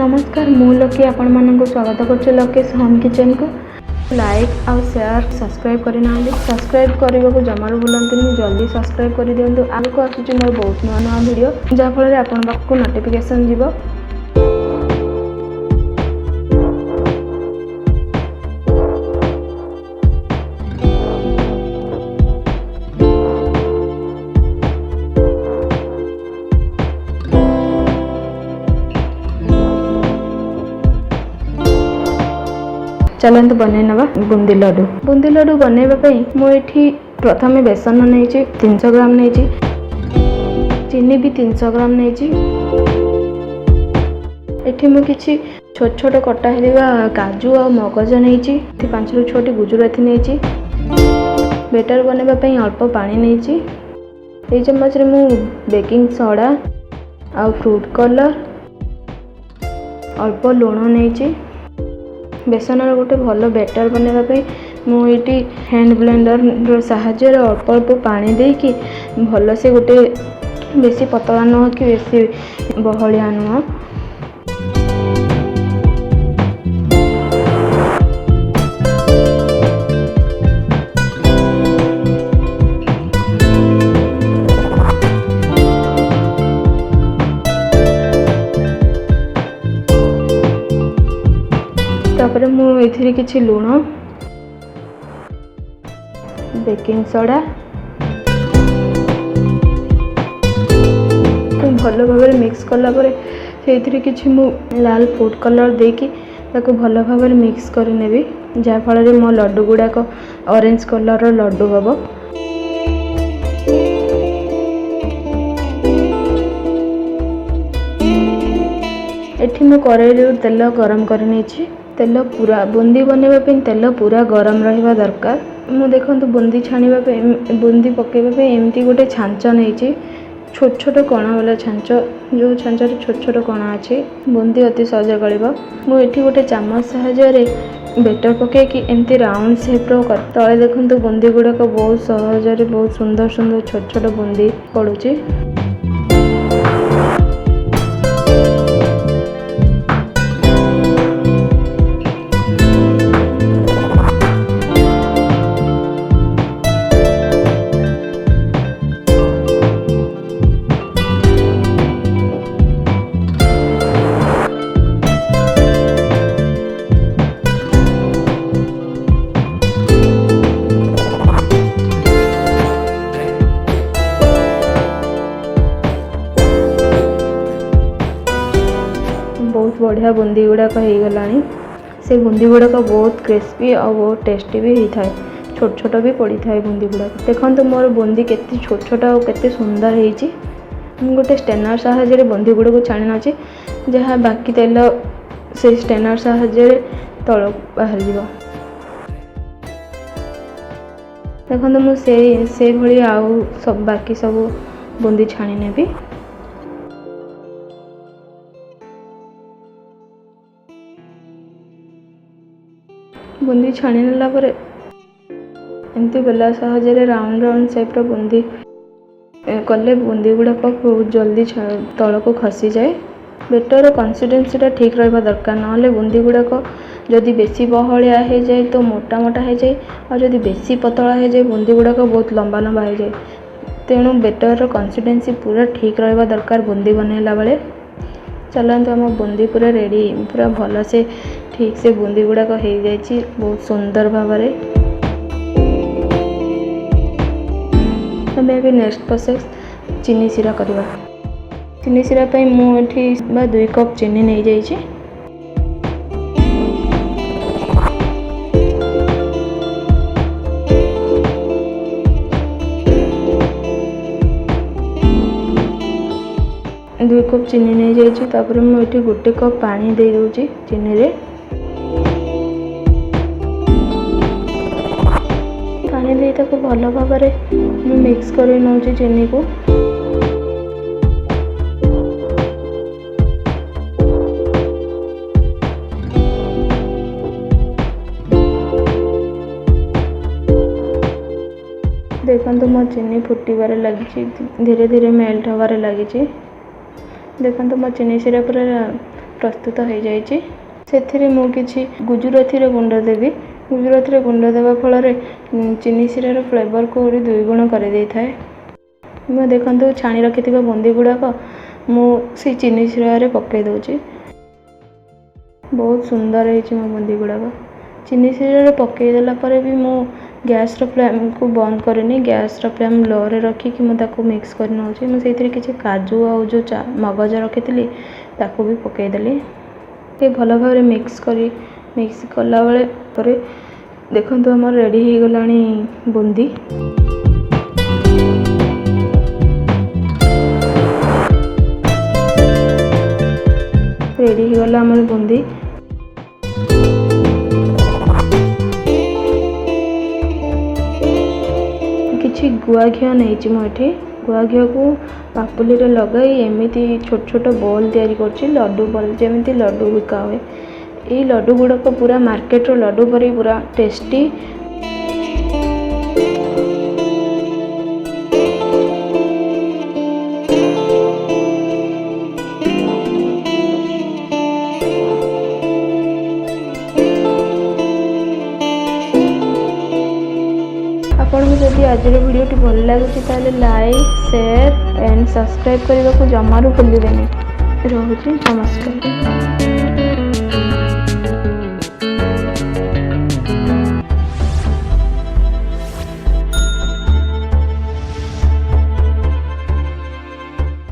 नमस्कार मु लकी आपण मानक स्वागत कर लकेश होम किचन को लाइक आउ शेयर सब्सक्राइब करना सब्सक्राइब करने को जमार भूलती जल्दी सब्सक्राइब कर दिंतु आगे आसूँ मोर बहुत नुआ नुआ वीडियो जहाँफल आपण पाखक नोटिफिकेशन जीव। चलते बन नवा बुंदी लड्डू बनवाई मुझे प्रथम बेसन नहीं 300 ग्राम नहीं चीनी भी 300 ग्राम नहीं मुझे छोट छोट कटा हुआ काजू और मगज नहीं 5 ରୁ 6 गुजराती नहीं बेटर बनवाई अल्प पानी नहीं ये चम्मच मु बेकिंग सोडा आ फ्रूट कलर अल्प लुण नहीं बेसन गोटे भल बेटर बनवाई मुझे हैंड ब्लेंडर साहाय्य अल्प अल्प पानी देकी भल से गोटे बेसी पतला नुह कि बेसी बहलिया नुह तापर मुझे किसी लुण बेकिंग सोडा भल भाव मिक्स कलापर से किसी लाल फूड कलर देकी भल भाव मिक्स करनेबी जहाँफल मो लड्डू गुड़ाक ऑरेंज कलर लड्डू हम। एठी मु कड़ाई तेल गरम कर तेल पूरा बुंदी बनवाई तेल पूरा गरम रहा दरकार मु देखो बुंदी छाणीबा बुंदी पकेबा एमती गोटे छांच नहीं छोट छोट कणा वाला छांच जो छांच छोट छोट कणा अच्छे बुंदी अति सहज गलिब मुझे गोटे चामच साहाय्य बेटर पकईकि एमती राउंड सेप्र तले देखो बुंदी गुड़ाक बहुत सहज बहुत सुंदर सुंदर छोट छोट बुंदी पड़ुची। बहुत बढ़िया बुंदी गुड़ाक हो गला से बुंदी गुड़ाक बहुत क्रिस्पी और बहुत टेस्टी भी होता है छोट छोट भी पड़ी था बुंदी गुड़ाक देखो मोर बुंदी केते छोट छोट और केते सुंदर होती गोटे स्टेनर साहाय्य बुंदी गुड़ा को छाणी नची जहाँ बाकी तेल से स्टेनर साहाय्य तल बाहर जीव देखो मुझे भाई आउ सब बाकी सब बुंदी छाणी नेबी। बुंदी छाणी नेला परे एमती बेला साहाय्य राउंड राउंड सेप बुंदी कले बुंदी गुड़ाक बहुत जल्दी तल को खसी जाए बेटर कंसिस्टेंसी ठीक रहा दरकार ना बुंदी गुड़ाक जदि बेसी बहलिया हो जाए तो मोटा मोटा हो जाए और जदि बेसी पतला हो जाए बुंदी गुड़ाक बहुत लंबा लंबा हो जाए तेणु बेटर कंसिस्टेंसी पूरा ठीक रहा दरकार बुंदी बनैला बेले। चलते आम बुंदी पूरा रेडी पूरा भल से ठीक से बुंदी गुड़ाक हो जाए बहुत सुंदर भाव। अभी नेक्स्ट प्रोसेस चीनी सिरा करवा चीनी सिरा मुझे 2 कप चीनी नहीं जाइए दो कप चीनी नहीं जाइए मुझे 1 कप पानी दे दूची चीनी रे पानी दे ताको भल भाव मिक्स कर नौची चीनी को देखो मो चीनी फुटबार लगी धीरे धीरे मेल्ट हबार लगी देखो मो चीनी सिरा पूरा ପ୍ରସ୍ତୁତ ହୋଇଯାଇଛି। ସେଥିରେ ମୁଁ କିଛି ଗୁଜୁରାତିର ଗୁଣ୍ଡ ଦେବି। ଗୁଜୁରାତିର ଗୁଣ୍ଡ ଦେବା ଫଳରେ ଚିନି ଶିରାର ଫ୍ଲେଭରକୁ 2 ଗୁଣ କରିଦେଇଥାଏ। ମୁଁ ଦେଖନ୍ତୁ ଛାଣି ରଖିଥିବା ବୁନ୍ଦି ଗୁଡ଼ାକ ମୁଁ ସେଇ ଚିନି ଶିରାରେ ପକାଇ ଦେଉଛି। ବହୁତ ସୁନ୍ଦର ହେଇଛି ମୋ ବୁନ୍ଦି ଗୁଡ଼ାକ। ଚିନି ଶିରାରେ ପକାଇ ଦେଲା ପରେ ବି ମୁଁ ଗ୍ୟାସ୍ର ଫ୍ଲେମ୍କୁ ବନ୍ଦ କରିନି। ଗ୍ୟାସ୍ର ଫ୍ଲେମ୍ ଲୋରେ ରଖିକି ମୁଁ ତାକୁ ମିକ୍ସ କରି ନେଉଛି। ମୁଁ ସେଇଥିରେ କିଛି କାଜୁ ଆଉ ଯେଉଁ ମଗଜ ରଖିଥିଲି ତାକୁ ବି ପକାଇଦେଲି। ଭଲ ଭାବରେ ମିକ୍ସ କଲାବେଳେ ପରେ ଦେଖନ୍ତୁ ଆମର ରେଡ଼ି ହେଇଗଲାଣି ବୁନ୍ଦି। ରେଡ଼ି ହେଇଗଲା ଆମର ବୁନ୍ଦି। କିଛି ଗୁଆ ଘିଅ ନେଇଛି ମୁଁ ଏଠି। ଗୁଆ ଘିଅକୁ ପାପୁଲିରେ ଲଗାଇ ଏମିତି ଛୋଟ ଛୋଟ ବଲ୍ ତିଆରି କରୁଛି, ଲଡ଼ୁ ବଲ୍, ଯେମିତି ଲଡ଼ୁ ବିକା ହୁଏ। ଏଇ ଲଡ଼ୁ ଗୁଡ଼ାକ ପୁରା ମାର୍କେଟର ଲଡ଼ୁ ପରି ପୁରା ଟେଷ୍ଟି। ଆପଣଙ୍କୁ ଯଦି ଆଜିର ଭିଡ଼ିଓଟି ଭଲ ଲାଗୁଛି ତାହେଲେ ଲାଇକ୍, ସେୟାର ଆଣ୍ଡ ସବସ୍କ୍ରାଇବ୍ କରିବାକୁ ଜମାରୁ ଭୁଲିବେନି। ରହୁଛି, ନମସ୍କାର।